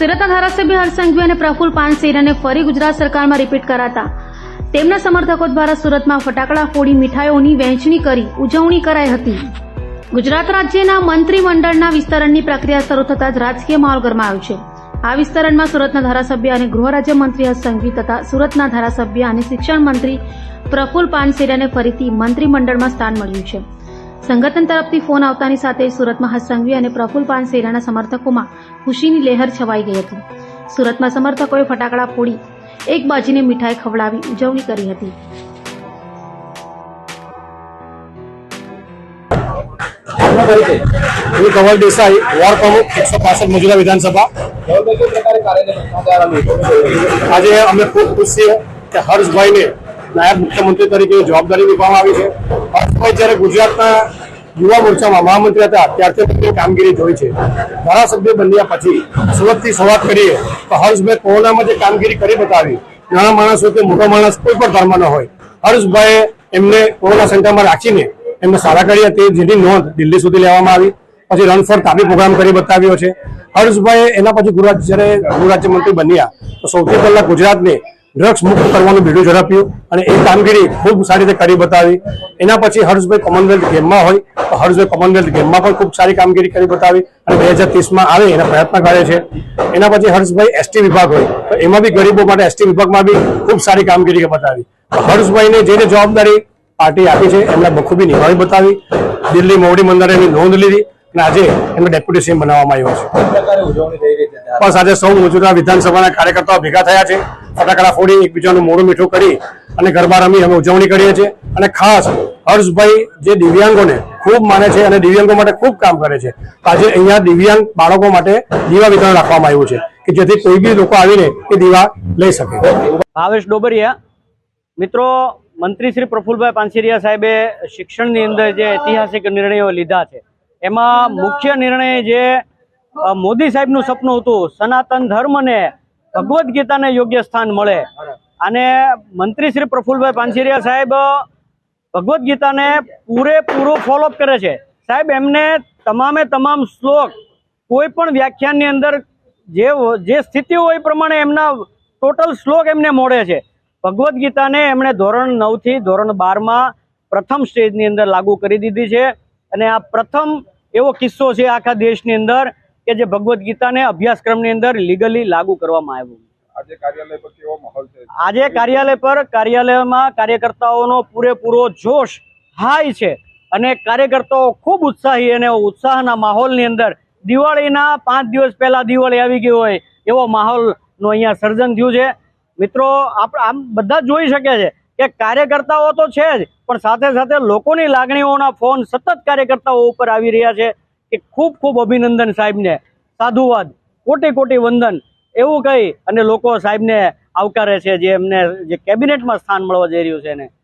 સુરતના ધારાસભ્ય હર્ષ સંઘવી અને પ્રફુલ પાનસેરિયાને ફરી ગુજરાત સરકારમાં રિપીટ કરાતા તેમના સમર્થકો દ્વારા સુરતમાં ફટાકડા ફોડી મીઠાઈઓની વહેંચણી કરી ઉજવણી કરાઈ હતી। ગુજરાત રાજ્યના મંત્રીમંડળના વિસ્તરણની પ્રક્રિયા શરૂ થતાં જ રાજકીય માહોલ ગરમાયો છે। આ વિસ્તરણમાં સુરતના ધારાસભ્ય અને ગૃહ રાજ્યમંત્રી હર્ષ સંઘવી તથા સુરતના ધારાસભ્ય અને શિક્ષણ મંત્રી પ્રફુલ પાનસેરિયાને ફરીથી મંત્રીમંડળમાં સ્થાન મળ્યું છે। સંગઠન તરફથી ફોન આવતાની સાથે સુરતમાં હર્ષ સંઘવી અને પ્રફુલ પાનસેરિયાના સમર્થકોમાં ખુશીની લહેર છવાઈ ગઈ હતી। સુરતમાં સમર્થકોએ ફટાકડા ફોડી એકબાજીને મીઠાઈ ખવડાવી ઉજવણી કરી હતી। કમલ દેસાઈ, વોર્ડ પ્રમુખ 165 મજૂરા વિધાનસભા। આજે અમે ખૂબ ખુશ છીએ કે હર્ષભાઈને નાયબ મુખ્યમંત્રી તરીકે જવાબદારી નિભાવવામાં આવી છે। હર્ષભાઈ જ્યારે ગુજરાતના યુવા મોરચામાં મહામંત્રી હતા ત્યારથી તેમની કામગીરી જોઈ છે। ધારાસભ્ય બન્યા પછી સુરતથી શરૂઆત કરીએ તો હર્ષભાઈ કોરોનામાં જે કામગીરી કરી બતાવી, નાના માણસ હોય કે મોટો માણસ કોઈ પણ ધર્મનો હોય, હર્ષભાઈએ એમને કોરોના સેન્ટરમાં રાખીને એમને સારા કરી હતી, જેની નોંધ દિલ્હી સુધી લેવામાં આવી। પછી રન ફોર તાપી પ્રોગ્રામ કરી બતાવ્યો છે હર્ષભાઈએ। એના પછી જ્યારે ગૃહ રાજ્યમંત્રી બન્યા તો સૌથી પહેલા ગુજરાતને ડ્રગ્સ મુક્ત કરવાનું બીડું ઝડપ્યું અને એ કામગીરી ખૂબ સારી રીતે કરી બતાવી। એના પછી હર્ષભાઈ કોમનવેલ્થ ગેમમાં હોય તો હર્ષભાઈ કોમનવેલ્થ ગેમમાં પણ ખૂબ સારી કામગીરી કરી બતાવી અને 2030માં આવે એના પ્રયત્ન કરે છે। એના પછી હર્ષભાઈ એસટી વિભાગ હોય તો એમાં બી ગરીબો માટે એસટી વિભાગમાં બી ખૂબ સારી કામગીરી બતાવી। હર્ષભાઈને જે પાર્ટી આપી છે એમને બખૂબી નિભાવી બતાવી। દિલ્હી મોવડી મંદિરે એની નોંધ લીધી અને આજે એમને ડેપ્યુટી સીએમ બનાવવામાં આવ્યો છે। બસ આજે સૌ મજૂરા વિધાનસભાના કાર્યકર્તાઓ ભેગા થયા છે, ફટાકડા ફોડી એકબીજાનું મોઢું મીઠું કરી અને ગરબા રમી અમે ઉજવણી કરીએ છીએ। અને ખાસ હર્ષભાઈ જે દિવ્યાંગોને ખૂબ માને છે અને દિવ્યાંગો માટે ખૂબ કામ કરે છે, આજે અહીંયા દિવ્યાંગ બાળકો માટે દીવા વિતરણ રાખવામાં આવ્યું છે કે જેથી કોઈ બી લોકો આવીને એ દીવા લઈ શકે। ભાવેશ ડોબરિયા। મિત્રો, મંત્રી શ્રી પ્રફુલભાઈ પાનસેરિયા સાહેબે શિક્ષણની અંદર જે ઐતિહાસિક નિર્ણયો લીધા છે એમાં મુખ્ય નિર્ણય જે મોદી સાહેબનું સપનું હતું, સનાતન ધર્મને ભગવદ્ ગીતાને યોગ્ય સ્થાન મળે, અને મંત્રી શ્રી પ્રફુલભાઈ પાનસેરિયા સાહેબ ભગવદ્ ગીતાને પૂરેપૂરું ફોલોઅપ કરે છે। સાહેબ એમને તમામ શ્લોક કોઈ પણ વ્યાખ્યાનની અંદર જે સ્થિતિ હોય એ પ્રમાણે એમના ટોટલ શ્લોક એમને મોડે છે। ભગવદ્ ગીતાને એમણે ધોરણ 9 થી ધોરણ 12માં પ્રથમ સ્ટેજની અંદર લાગુ કરી દીધી છે અને આ પ્રથમ એવો કિસ્સો છે આખા દેશની અંદર કે જે ભગવદ્ ગીતાને અભ્યાસક્રમની અંદર લીગલી લાગુ કરવામાં આવ્યું। આજે કાર્યાલય પર કેવો માહોલ છે? આજે કાર્યાલયમાં કાર્યકર્તાઓનો પૂરેપૂરો જોશ હાઈ છે અને કાર્યકર્તાઓ ખૂબ ઉત્સાહી અને ઉત્સાહના માહોલની અંદર દિવાળીના 5 દિવસ પહેલા દિવાળી આવી ગઈ હોય એવો માહોલનું અહીંયા સર્જન થયું છે। મિત્રો, આમ બધા જોઈ શકે છે કે કાર્યકર્તાઓ તો છે જ, પણ સાથે સાથે લોકોની લાગણીઓના ફોન સતત કાર્યકર્તાઓ ઉપર આવી રહ્યા છે કે ખૂબ ખૂબ અભિનંદન સાહેબને, સાધુવાદ, કોટી કોટી વંદન એવું કહી અને લોકો સાહેબને આવકારે છે જે એમને જે કેબિનેટમાં સ્થાન મળવા જઈ રહ્યું છે એને।